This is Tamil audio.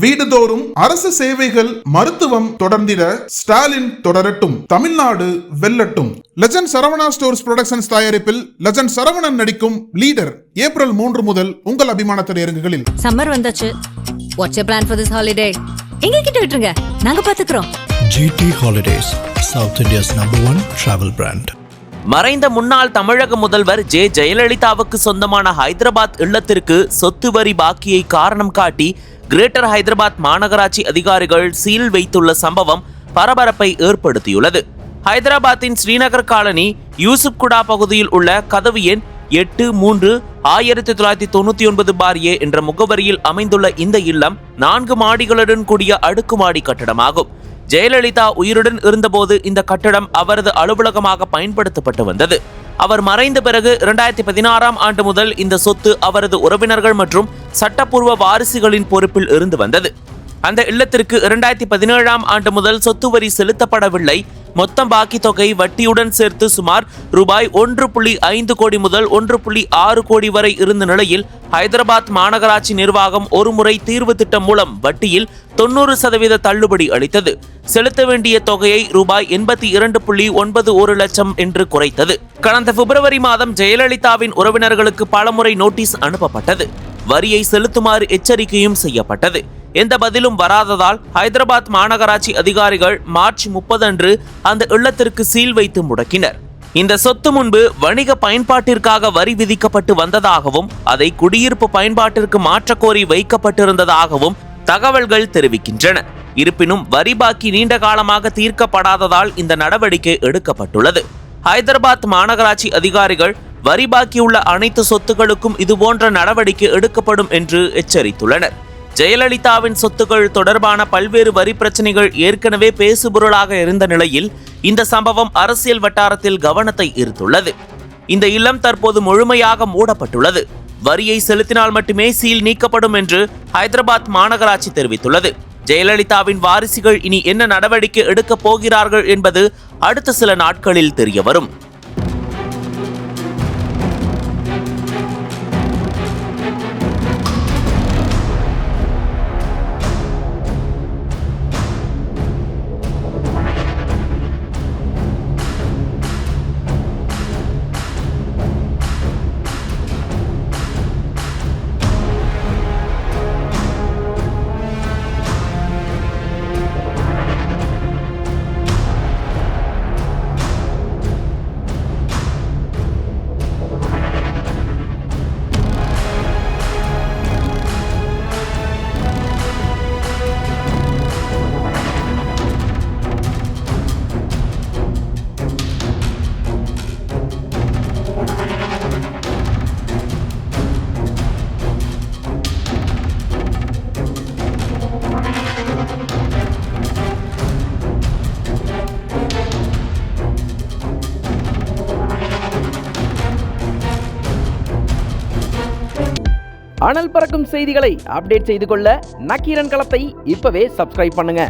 வீடுதோறும் அரசு சேவைகள் மருத்துவம் தொடர்ந்திட ஸ்டாலின் தொடரட்டும், தமிழ்நாடு வெல்லட்டும். லெஜண்ட் சரவணா ஸ்டோர்ஸ் புரொடக்ஷன்ஸ் தயாரிப்பில் லெஜண்ட் சரவணன் நடிக்கும் லீடர் ஏப்ரல் 3 முதல் உங்கள் அபிமான திரையரங்குகளில். சம்மர் வந்தாச்சு. What's your plan for this holiday? எங்க கிட்ட விட்டுருங்க, நாங்க பாத்துக்கிறோம். GT Holidays, South India's #1 travel brand. மறைந்த முன்னாள் தமிழக முதல்வர் ஜெயலலிதாவுக்கு சொந்தமான ஹைதராபாத் இல்லத்திற்கு சொத்து வரி பாக்கியை காரணம் காட்டி கிரேட்டர் ஹைதராபாத் மாநகராட்சி அதிகாரிகள் சீல் வைத்துள்ள சம்பவம் பரபரப்பை ஏற்படுத்தியுள்ளது. ஹைதராபாத்தின் ஸ்ரீநகர் காலனி யூசுப்குடா பகுதியில் உள்ள கதவு எண் 83/1999 என்ற முகவரியில் அமைந்துள்ள இந்த இல்லம் 4 மாடிகளுடன் கூடிய அடுக்குமாடி கட்டடமாகும். ஜெயலலிதா உயிருடன் இருந்தபோது இந்த கட்டடம் அவரது அலுவலகமாக பயன்படுத்தப்பட்டு வந்தது. அவர் மறைந்த பிறகு 2016ஆம் ஆண்டு முதல் இந்த சொத்து அவரது உறவினர்கள் மற்றும் சட்டப்பூர்வ வாரிசுகளின் பொறுப்பில் இருந்து வந்தது. அந்த இல்லத்திற்கு 2017ஆம் ஆண்டு முதல் சொத்து வரி செலுத்தப்படவில்லை. மொத்தம் பாக்கி தொகை வட்டியுடன் சேர்த்து சுமார் ரூபாய் 1.5 கோடி முதல் 1.6 கோடி வரை இருந்த நிலையில் ஹைதராபாத் மாநகராட்சி நிர்வாகம் ஒருமுறை தீர்வு திட்டம் மூலம் வட்டியில் 90% தள்ளுபடி அளித்தது. செலுத்த வேண்டிய தொகையை ரூபாய் 82.91 லட்சம் என்று குறைத்தது. கடந்த பிப்ரவரி மாதம் ஜெயலலிதாவின் உறவினர்களுக்கு பலமுறை நோட்டீஸ் அனுப்பப்பட்டது. வரியை செலுத்துமாறு எச்சரிக்கையும் செய்யப்பட்டது. எந்த பதிலும் வராததால் ஹைதராபாத் மாநகராட்சி அதிகாரிகள் மார்ச் 30 அன்று அந்த இல்லத்திற்கு சீல் வைத்து முடக்கினர். இந்த சொத்து முன்பு வணிக பயன்பாட்டிற்காக வரி விதிக்கப்பட்டு வந்ததாகவும் அதை குடியிருப்பு பயன்பாட்டிற்கு மாற்றக்கோரி வைக்கப்பட்டிருந்ததாகவும் தகவல்கள் தெரிவிக்கின்றன. இருப்பினும் வரி பாக்கி நீண்ட காலமாக தீர்க்கப்படாததால் இந்த நடவடிக்கை எடுக்கப்பட்டுள்ளது. ஹைதராபாத் மாநகராட்சி அதிகாரிகள் வரி பாக்கியுள்ள அனைத்து சொத்துக்களுக்கும் இதுபோன்ற நடவடிக்கை எடுக்கப்படும் என்று எச்சரித்துள்ளனர். ஜெயலலிதாவின் சொத்துக்கள் தொடர்பான பல்வேறு வரி பிரச்சனைகள் ஏற்கனவே பேசுபொருளாக இருந்த நிலையில் இந்த சம்பவம் அரசியல் வட்டாரத்தில் கவனத்தை ஈர்த்துள்ளது. இந்த இல்லம் தற்போது முழுமையாக மூடப்பட்டுள்ளது. வரியை செலுத்தினால் மட்டுமே சீல் நீக்கப்படும் என்று ஹைதராபாத் மாநகராட்சி தெரிவித்துள்ளது. ஜெயலலிதாவின் வாரிசுகள் இனி என்ன நடவடிக்கை எடுக்கப் போகிறார்கள் என்பது அடுத்த சில நாட்களில் தெரியவரும். அனல் பறக்கும் செய்திகளை அப்டேட் செய்து கொள்ள நக்கீரன் களத்தை இப்பவே சப்ஸ்கிரைப் பண்ணுங்க.